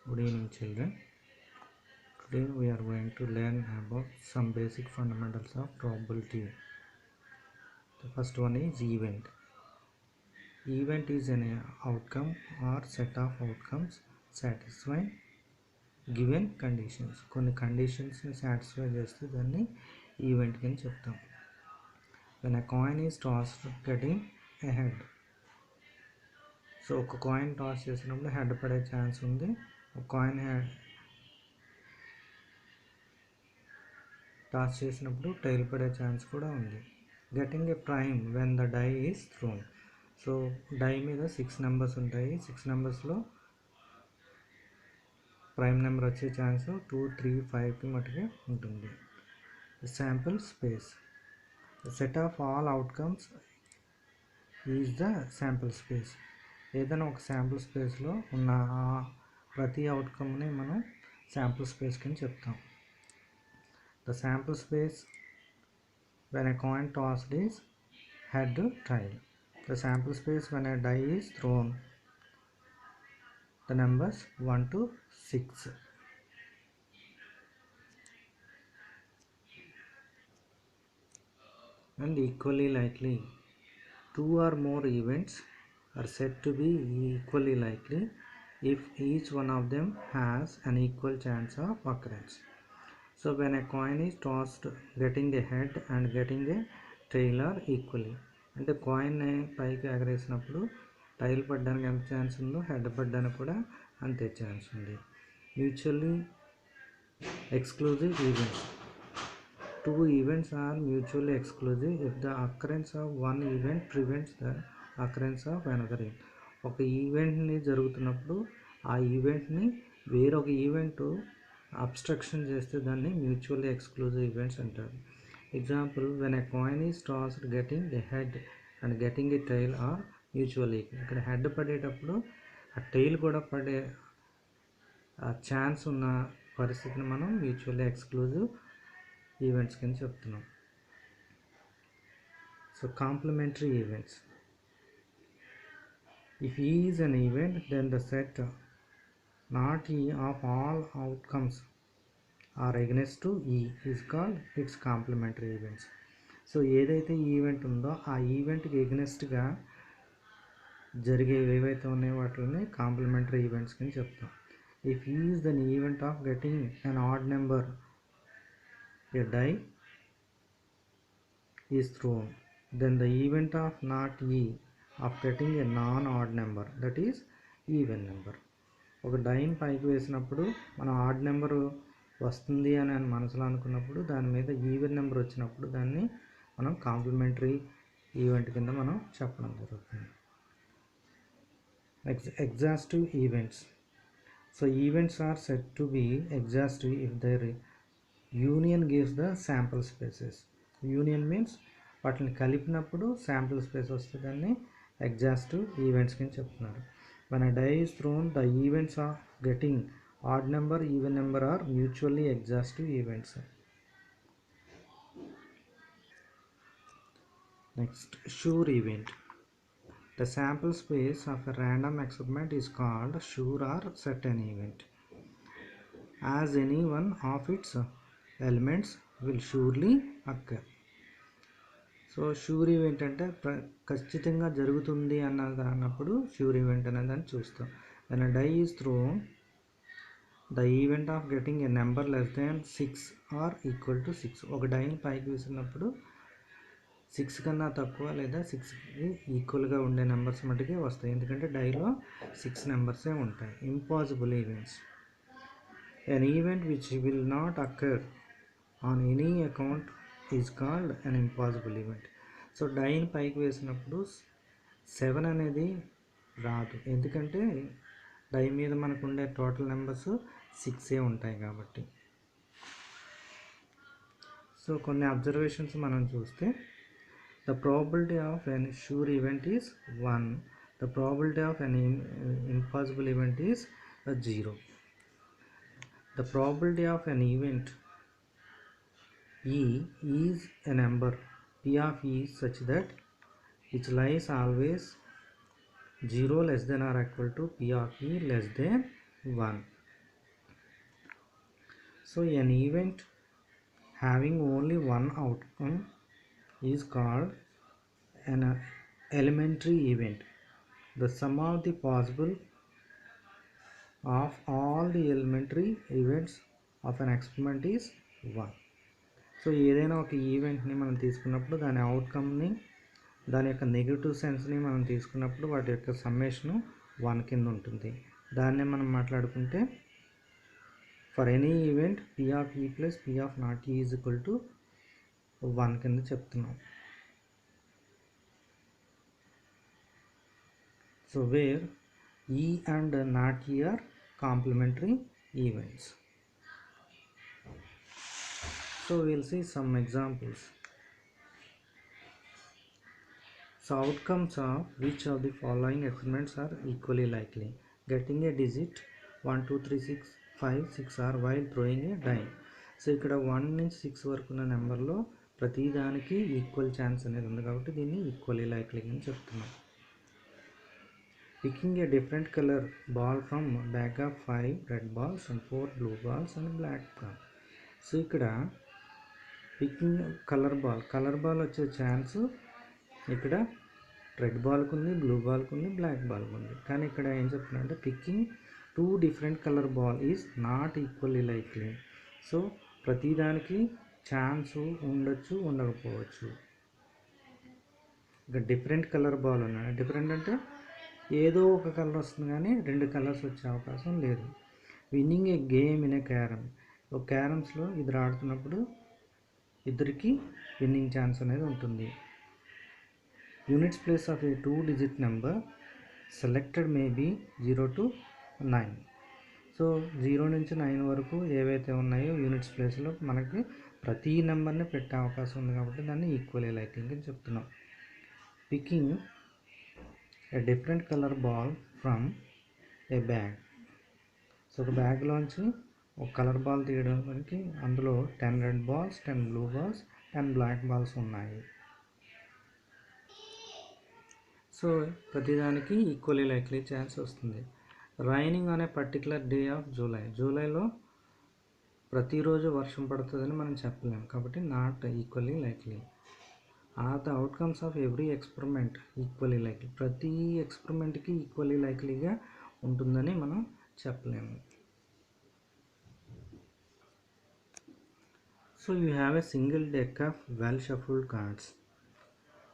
Good evening, children. Today we are going to learn about some basic fundamentals of probability. The first one is event. Event is an outcome or set of outcomes satisfying given conditions. కొన్ని conditions ని satisfy చేస్తే దాన్ని event కింద చెప్తాం. When a coin is tossed, getting a head. So ఒక coin toss చేసినప్పుడు head పడే chance ఉంది. ఒక కాయిన్ టాస్ చేసినప్పుడు టైల్ పడే ఛాన్స్ కూడా ఉంది. Getting a prime when the die is thrown. So die మీద 6 నెంబర్స్ ఉంటాయి. 6 నెంబర్స్లో ప్రైమ్ నెంబర్ వచ్చే ఛాన్స్ 2, 3, 5కి మటుకే ఉంటుంది. Sample space. Set of all outcomes is the sample space. ఏదైనా ఒక శాంపుల్ స్పేస్లో ఉన్న ప్రతి అవుట్కమ్ని మనం శాంపుల్ స్పేస్ కింద చెప్తాం. The sample space when a coin tossed is head, tail. The sample space when a die is thrown, the numbers 1 to 6. And equally likely. 2 or more events are said to be equally likely if each one of them has an equal chance of occurrence. So when a coin is tossed, getting a head and getting a tail are equally. అంటే coin పైకి ఎగరేసినప్పుడు tile పడడానికి ఎంత chance ఉందో head పడడానికి కూడా అంతే chance ఉంది. Mutually exclusive events. 2 events are mutually exclusive if the occurrence of one event prevents the occurrence of another event. ఒక ఈవెంట్ని జరుగుతున్నప్పుడు ఆ ఈవెంట్ని వేరొక ఈవెంట్ అబ్స్ట్రక్షన్ చేస్తే దాన్ని మ్యూచువల్లీ ఎక్స్క్లూజివ్ ఈవెంట్స్ అంటారు. Example, when a coin is tossed getting a head and getting a tail are mutually. ఇక్కడ head పడేటప్పుడు ఆ టైల్ కూడా పడే ఛాన్స్ ఉన్న పరిస్థితిని మనం మ్యూచువల్లీ ఎక్స్క్లూజివ్ ఈవెంట్స్ కింద చెప్తున్నాం. So complementary events. If E is an event, then the set not E of all outcomes are against to E is called its complementary events. So ఏదైతే event ఉందో ఆ ఈవెంట్కి ఎగ్నెస్ట్గా జరిగేవి ఏవైతే ఉన్నాయో వాటిని కాంప్లిమెంటరీ ఈవెంట్స్ కింద చెప్తాం. If E is the event of getting an odd number, a die is thrown, then the event of not E of getting a non-odd number, that is even number. ఒక dyne పైకి వేసినప్పుడు మనం odd number వస్తుంది అని మనసులో అనుకున్నప్పుడు దాని మీద ఈవెన్ నెంబర్ వచ్చినప్పుడు దాన్ని మనం కాంప్లిమెంటరీ ఈవెంట్ కింద మనం చెప్పడం జరుగుతుంది. Exhaustive events. So events are set to be exhaustive if their union gives the sample spaces. Union means వాటిని కలిపినప్పుడు శాంపుల్ స్పేస్ వస్తే దాన్ని ఎగ్జాస్టివ్ ఈవెంట్స్ కింద చెప్తున్నారు. When a die is thrown, the events of getting odd number, even number are mutually exhaustive events. Next, sure event. The sample space of a random experiment is called sure or certain event, as any one of its elements will surely occur. So sure event అంటే ఖచ్చితంగా జరుగుతుంది అన్నప్పుడు sure event అనేదాన్ని చూస్తాం. When a die is thrown, the event of getting a number less than 6 or equal to 6. ఒక డైని పైకి వేసినప్పుడు 6 కన్నా తక్కువ లేదా 6కి ఈక్వల్గా ఉండే నెంబర్స్ మటుకే వస్తాయి, ఎందుకంటే డైలో 6 నెంబర్సే ఉంటాయి. Impossible events. An event which will not occur on any account is called an impossible event. So డైన్ పైకి వేసినప్పుడు 7 అనేది రాదు, ఎందుకంటే డై మీద మనకు ఉండే టోటల్ నెంబర్స్ 6 ఉంటాయి కాబట్టి. సో కొన్ని అబ్జర్వేషన్స్ మనం చూస్తే, the probability of an sure event is 1, the probability of an impossible event is 0. The probability of an event E is a number P of E such that which lies always 0 less than or equal to P of E less than 1. So an event having only one outcome is called an elementary event. The sum of the possible of all the elementary events of an experiment is 1. So ఏదైనా ఒక ఈవెంట్ని మనం తీసుకున్నప్పుడు దాని అవుట్కమ్ని దాని యొక్క negative సెన్స్ని మనం తీసుకున్నప్పుడు వాటి యొక్క సమ్మేషను 1 కింద ఉంటుంది. దాన్నే మనం మాట్లాడుకుంటే for any event P of ఈ ప్లస్ పి ఆఫ్ నాట్ ఈ ఈజ్ ఈక్వల్ టు 1 కింద చెప్తున్నాం. సో వేర్ ఈ అండ్ నాట్ ఈ are complementary events. So we'll see some examples. So outcomes of which of the following experiments are equally likely? Getting a digit 1 2 3 6 5 6 are while throwing a die. So ఇక్కడ 1 నుంచి 6 వరకు ఉన్న నెంబర్లో ప్రతి దానికి equal chance అనేది ఉంది కాబట్టి దీన్ని ఈక్వల్లీ లైక్లీ అని చెప్తున్నాం. Picking a different color ball from bag of 5 red balls and 4 blue balls and black ball. So ఇక్కడ పికింగ్ కలర్ బాల్ వచ్చే ఛాన్స్ ఇక్కడ రెడ్ బాల్కి ఉంది, బ్లూ బాల్కి ఉంది, బ్లాక్ బాల్కి ఉంది. కానీ ఇక్కడ ఏం చెప్తున్నా అంటే picking 2 different colour ball is not equally likely. So ప్రతిదానికి ఛాన్స్ ఉండొచ్చు, ఉండకపోవచ్చు. ఇక డిఫరెంట్ కలర్ బాల్ ఉన్నాయి. డిఫరెంట్ అంటే ఏదో ఒక కలర్ వస్తుంది కానీ 2 కలర్స్ వచ్చే అవకాశం లేదు. Winning a game in a carrom. ఒక క్యారమ్స్లో ఇద్దరు ఆడుతున్నప్పుడు ఇద్దరికి విన్నింగ్ ఛాన్స్ అనేది ఉంటుంది. Units place of a 2 digit number selected may be 0 to 9. సో 0 నుంచి 9 వరకు ఏవైతే ఉన్నాయో యూనిట్స్ ప్లేస్లో మనకి ప్రతి నెంబర్ని పెట్టే అవకాశం ఉంది కాబట్టి దాన్ని ఈక్వల్లీ లైక్లీ అని చెప్తున్నాం. Picking a different colour ball from a bag. So ఒక బ్యాగ్లోంచి ఒక కలర్ బాల్ తీయడానికి అందులో 10 red balls, 10 blue balls, 10 black balls ఉన్నాయి. సో ప్రతిదానికి ఈక్వల్లీ లైక్లీ ఛాన్స్ వస్తుంది. Raining on a particular day of జూలైలో ప్రతిరోజు వర్షం పడుతుందని మనం చెప్పలేము కాబట్టి not equally likely. Are the outcomes of every experiment equally likely. ప్రతి ఎక్స్పెరిమెంట్కి ఈక్వల్లీ లైక్లీగా ఉంటుందని మనం చెప్పలేము. So you have a single deck of well shuffled cards.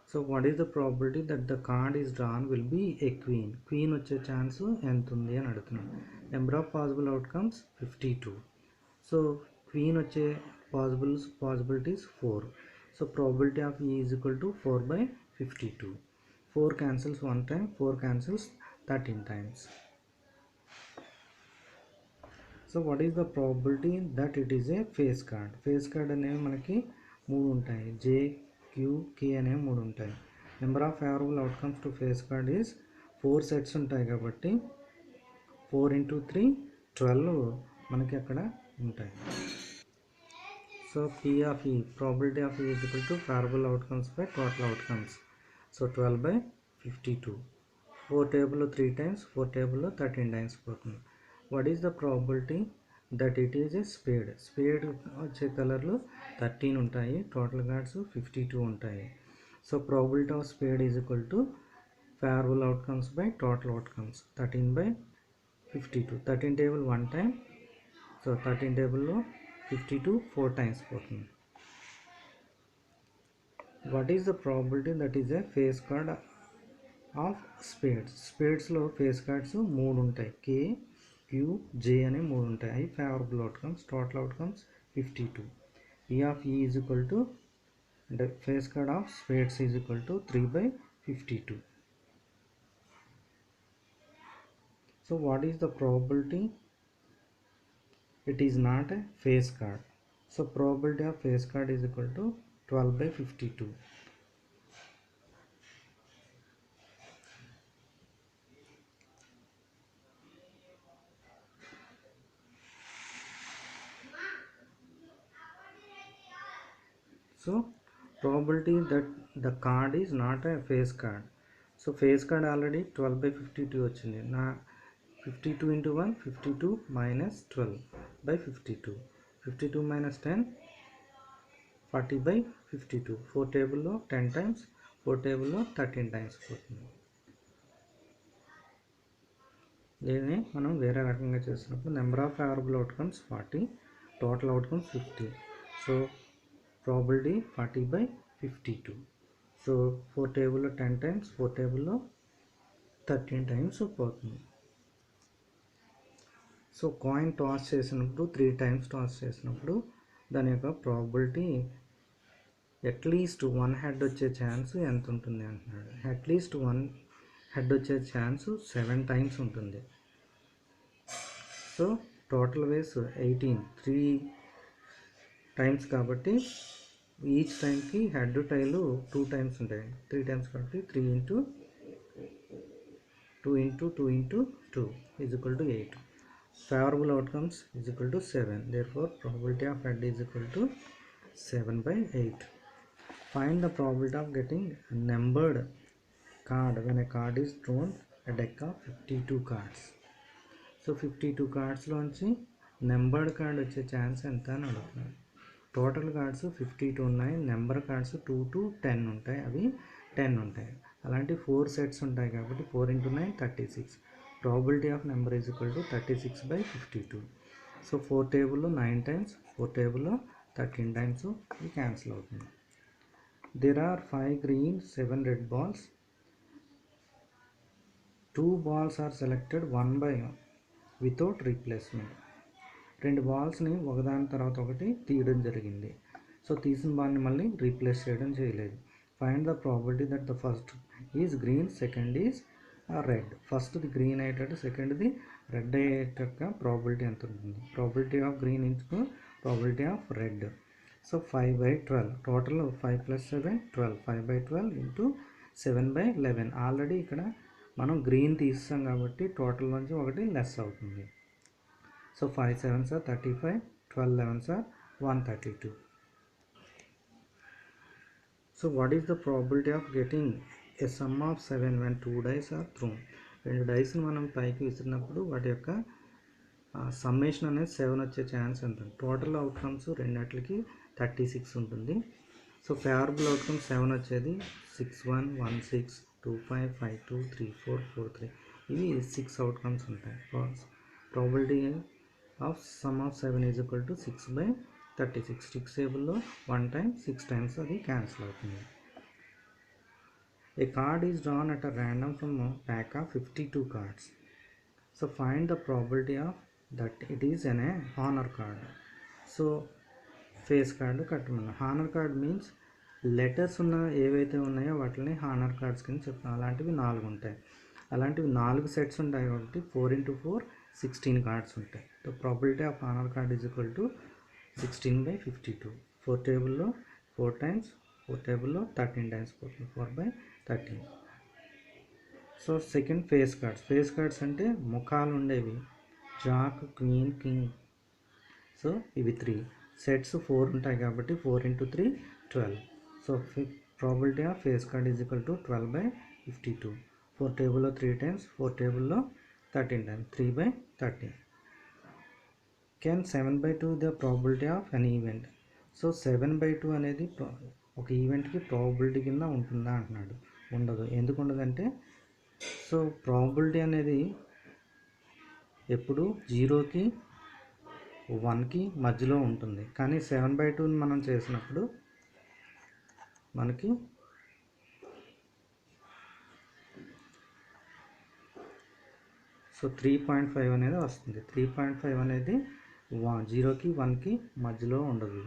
So what is the probability that the card is drawn will be a queen? Queen వచ్చే chance ఎంత ఉంది అని అడుగుతున్నాం. Number of possible outcomes 52. So queen వచ్చే possibilities 4. So probability of E is equal to 4/52. 4 cancels 1 time, 4 cancels 13 times. So what is the probability that it is a face card. Face card అనేవి మనకి 3 ఉంటాయి. J, Q, K అనేవి 3 ఉంటాయి. Number of favourable outcomes to face card is 4 sets ఉంటాయి కాబట్టి 4 into 3 12 మనకి అక్కడ ఉంటాయి. So P of E, probability of E is equal to favorable outcomes by total outcomes. So 12/52. 4 టేబుల్లో 3 times, 4 టేబుల్లో 13 times పోతుంది. What is the probability that it is a spade. Spade వచ్చే కలర్లు 13 ఉంటాయి, టోటల్ కార్డ్స్ 52 ఉంటాయి. So probability of spade is equal to favourable outcomes by total outcomes 13/52. 13 table 1 time, so 13 టేబుల్లో 52 4 times పోతుంది. What is the probability that is a face card of spades. స్పేడ్స్లో face cards 3 ఉంటాయి. K, Q, J అనే 3 ఉంటాయి. అవి favourable outcomes. Total outcomes 52. P of E is equal to అంటే face card of spades is equal to 3/52. So what is the probability? It is not a face card. So probability of face card is equal to 12/52. So probability that the card is not a face card. So face card already 12/52 వచ్చింది. నా 52 into 1 52 minus 12/52. 52 minus 10, 40 by 52. 4 టేబుల్లో 10 times, 4 టేబుల్లో 13 times పోతుంది. దీన్ని మనం వేరే రకంగా చేసినప్పుడు number of favourable outcomes 40, total outcomes 50. So probability 40 by 52. So 4 టేబుల్లో 10 times, 4 టేబుల్లో 13 times పోతుంది. సో కాయిన్ టాస్ చేసినప్పుడు 3 times టాస్ చేసినప్పుడు దాని యొక్క ప్రాబిలిటీ అట్లీస్ట్ 1 హెడ్ వచ్చే ఛాన్స్ ఎంత ఉంటుంది అంటున్నాడు. అట్లీస్ట్ 1 హెడ్ వచ్చే ఛాన్స్ 7 times ఉంటుంది. సో టోటల్ వేస్ 18, 3 times కాబట్టి ఈచ్ టైంకి హెడ్ టైలు 2 times ఉంటాయి. 3 times కాబట్టి 3 into 2 into 2 into 2 is equal to 8. Favorable outcomes is equal to 7. Therefore probability of head is equal to 7 by 8. Find the probability of getting a numbered card when a card is drawn a deck of 52 cards. So 52 cards లోంచి numbered card వచ్చే chance ఎంత అని అడుగుతున్నాడు. Total cards 52 ఉన్నాయి, number cards 2 to 10 ఉంటాయి, అవి 10 ఉంటాయి. అలాంటి 4 sets ఉంటాయి కాబట్టి 4 into 9 36. Probability of number is equal to 36 by 52. So 4 టేబుల్లో 9 times, 4 టేబుల్లో 13 times ఇది క్యాన్సిల్ అవుతుంది. There are 5 green, 7 red balls. 2 balls are selected 1 by 1 without replacement. 2 బాల్స్ని ఒకదాని తర్వాత ఒకటి తీయడం జరిగింది. సో తీసిన బాల్ని మళ్ళీ రీప్లేస్ చేయడం చేయలేదు. Find the probability that the first is green, second is red. ఫస్ట్ది గ్రీన్ అయ్యేటట్టు, సెకండ్ది రెడ్ అయ్యేటట్టు ప్రాబిలిటీ ఎంత ఉంటుంది. ప్రాబిలిటీ ఆఫ్ గ్రీన్ ఇంచుకు probability of red. So 5 by 12. Total 5 plus 7 12. 5 by 12 into 7 by 11. Already ఇక్కడ మనం గ్రీన్ తీస్తాం కాబట్టి టోటల్ నుంచి ఒకటి లెస్ అవుతుంది. So 5 7s are 35, 12 11s are 132. So what is the probability of getting a sum of 7 when 2 dice are thrown? 2 డైస్ని మనం పైకి విసిరినప్పుడు వాటి యొక్క సమ్మేషన్ అనేది 7 వచ్చే ఛాన్స్ ఎంత? టోటల్ అవుట్కమ్స్ రెండిట్లకి 36 ఉంటుంది. సో ఫేవరబుల్ అవుట్కమ్స్ 7 వచ్చేది 6 1 1 6 2 5 5 2 3 4 4 3. ఇవి 6 అవుట్కమ్స్ ఉంటాయి. Probability of some of 7 is equal to 6 by 36. 6 టేబుల్లో 1 time 6 times అది క్యాన్సిల్ అవుతుంది. A card is drawn at a random from a pack of 52 cards. So find the probability of that it is an honor card. So face card కట్టమన్నా. Honour card means letters ఉన్న ఏవైతే ఉన్నాయో వాటిని honour cards కింద చెప్తాం. అలాంటివి 4 ఉంటాయి. అలాంటివి 4 sets ఉంటాయి కాబట్టి 4 into 4 16 కార్డ్స్ ఉంటాయి. The probability of honour card is equal to 16 by 52. 4 టేబుల్లో 4 times, 4 టేబుల్లో 13 times పోతుంది. 4 by 13. So second phase cards. Face cards అంటే ముఖాలు ఉండేవి. Jack, queen, king. సో ఇవి 3 sets 4 ఉంటాయి కాబట్టి 4 into 3 12. So probability of face card is equal to 12 by 52. 4 టేబుల్లో 3 times, 4 టేబుల్లో 13 times. 3 by 13. Can 7 by 2 the probability of an event? So 7 by 2 అనేది ఒక ఈవెంట్కి ప్రాబిలిటీ కింద ఉంటుందా అంటున్నాడు. ఉండదు. ఎందుకు ఉండదంటే సో ప్రాబిలిటీ అనేది ఎప్పుడు 0కి 1కి మధ్యలో ఉంటుంది. కానీ 7 by 2 మనం చేసినప్పుడు మనకి సో 3.5 అనేది వస్తుంది. 3.5 అనేది 0కి 1కి మధ్యలో ఉండదు.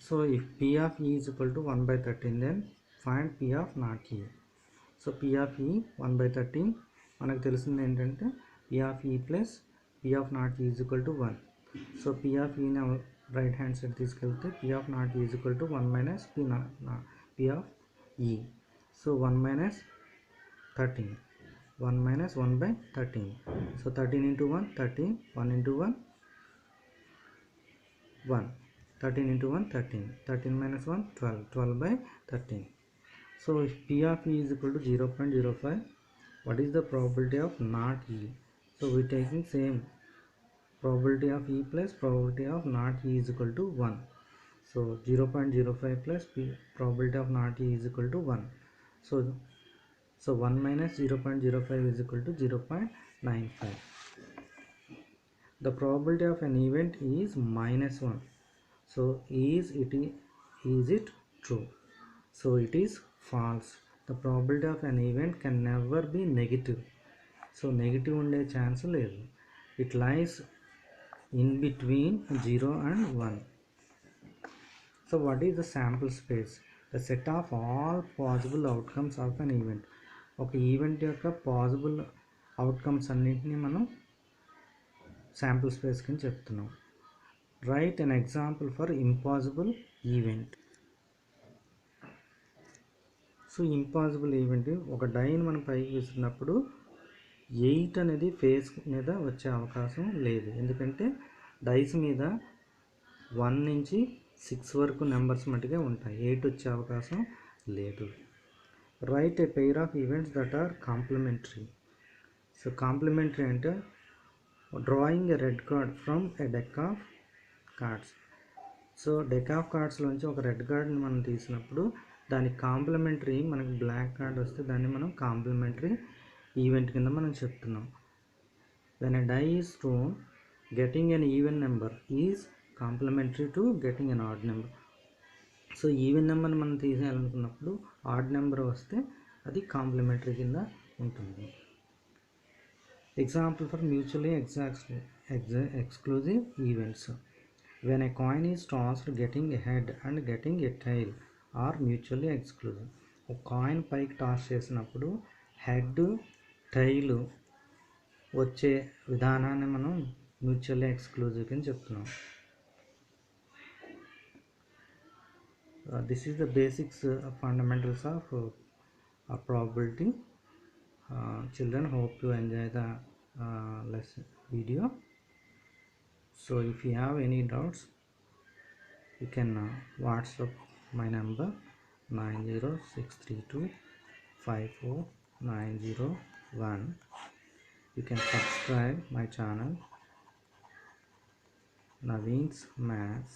So if P of E is equal to 1 by 13 then find P of not E. So P of E 1 by 13 మనకు తెలిసింది ఏంటంటే P of E plus P of not E is equal to 1. So P of E ని right hand side తీసుకెళ్తే P of not E is equal to 1 minus P of E. So 1 minus 13. 1 minus 1 by 13. So 13 into 1 13. 1 into 1 1. 13 into 1 13. 13 minus 1 12. 12 by 13. So if P of E is equal to 0.05, what is the probability of not E? So we taking same probability of E plus probability of not E is equal to 1. So 0.05 plus probability of not E is equal to 1. So 1 minus 0.05 is equal to 0.95. The probability of an event is minus 1. So is it true? So it is false. The probability of an event can never be negative. So negative unde chance లేదు. It lies in between 0 and 1. So what is the sample space? The set of all possible outcomes of an event. ఒక event యొక్క possible outcomes అన్నింటినీ మనం sample space కింద చెప్తున్నాం. Write an example for impossible event. So impossible event, ఒక డైని మనం పైకి విసిరినప్పుడు 8 అనేది ఫేస్ మీద వచ్చే అవకాశం లేదు. ఎందుకంటే డైస్ మీద 1 నుంచి 6 వరకు నెంబర్స్ మట్టుగా ఉంటాయి. 8 వచ్చే అవకాశం లేదు. Right a pair of events that are complementary. So complementary అంటే drawing a red card from a deck of cards. So deck of కార్డ్స్లోంచి ఒక రెడ్ కార్డ్ని మనం తీసినప్పుడు దానికి కాంప్లిమెంటరీ మనకి బ్లాక్ కార్డ్ వస్తే దాన్ని మనం కాంప్లిమెంటరీ ఈవెంట్ కింద మనం చెప్తున్నాం. When a die is thrown, getting an even number is complementary to getting an odd number. So even నెంబర్ని మనం తీసేయాలనుకున్నప్పుడు ఆడ్ నెంబర్ వస్తే అది కాంప్లిమెంటరీ కింద ఉంటుంది. Example for mutually exclusive events. When a coin is tossed, getting a head and getting a tail are mutually exclusive. ఒక coin పైకి toss చేసినప్పుడు head tile వచ్చే విధానాన్ని మనం మ్యూచువల్లీ ఎక్స్క్లూజివ్ అని చెప్తున్నాం. This is the basics, fundamentals of probability. Children, hope you enjoy the lesson video. So if you have any doubts, you can WhatsApp my number 90632549001. You can subscribe my channel Naveen's Maths.